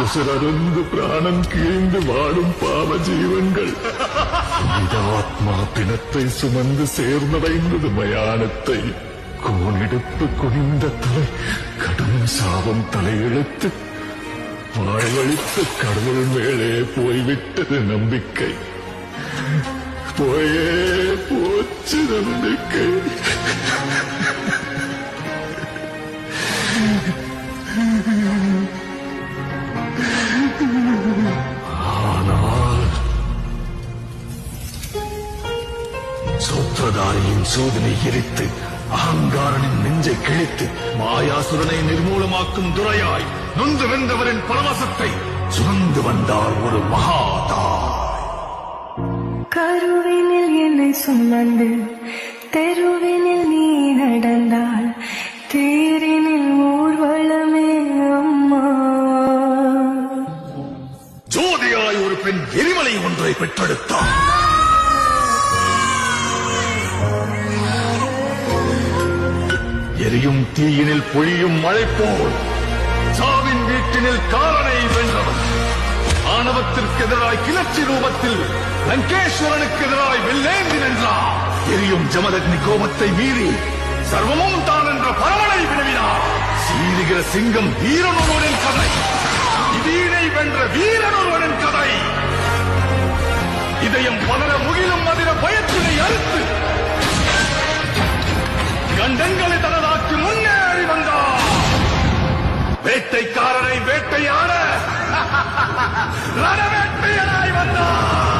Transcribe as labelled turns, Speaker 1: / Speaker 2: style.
Speaker 1: உசுரருந்து பிராணம் கீழ்ந்து வாடும் பாவ ஜீவன்கள் ஆத்மா பிணத்தை சுமந்து சேர்ந்தடைந்தது மயானத்தை. கோணிடுப்பு குனிந்த தலை கடும் சாபம் தலையெழுத்து வாழ்வழித்து கடவுள் மேலே போய்விட்டது நம்பிக்கை. போயே போச்சு நம்பிக்கை. ஆனால் சூத்திரதாரியின் சோதனை எரித்து அகங்காரனின் நெஞ்சை கிழித்து மாயாசுரனை நிர்மூலமாக்கும் துறையாய் நொந்து வென்றவரின் பரவசத்தை சுமந்து வந்தார் ஒரு மகாதாய்.
Speaker 2: கருவினில் என்னை சுமந்து தெருவினில் நீ நடந்தால் தேரினில் ஊர்வலமே அம்மா.
Speaker 1: ஜோதியாய் ஒரு பெண் எரிமலை ஒன்றை பெற்றெடுத்தார். எரியும் தீயினில் பொழியும் மழை போல் சாவின் வீட்டினில் காலனை வென்றவன். ஆணவத்திற்கு எதிராய் கிளர்ச்சி ரூபத்தில் லங்கேஸ்வரனுக்கு எதிராய் வெள்ளேந்தி நின்றார். எரியும் ஜமதக்னி கோபத்தை மீறி சர்வமும் தான் என்ற பரவனை வினவினார். சீறுகிற சிங்கம் வீரனொருவனின் கதை, இதீனை வென்ற வீரனொருவனின் கதை. இதயம் பலர முகிலும் அதிர பயத்தினை அறுத்து கண்டங்களை தனதாக்கி முன்னேறி வந்தார். வேட்டைக்காரரை வேட்டையாட ரணவேட்டையனாய் வந்தார்.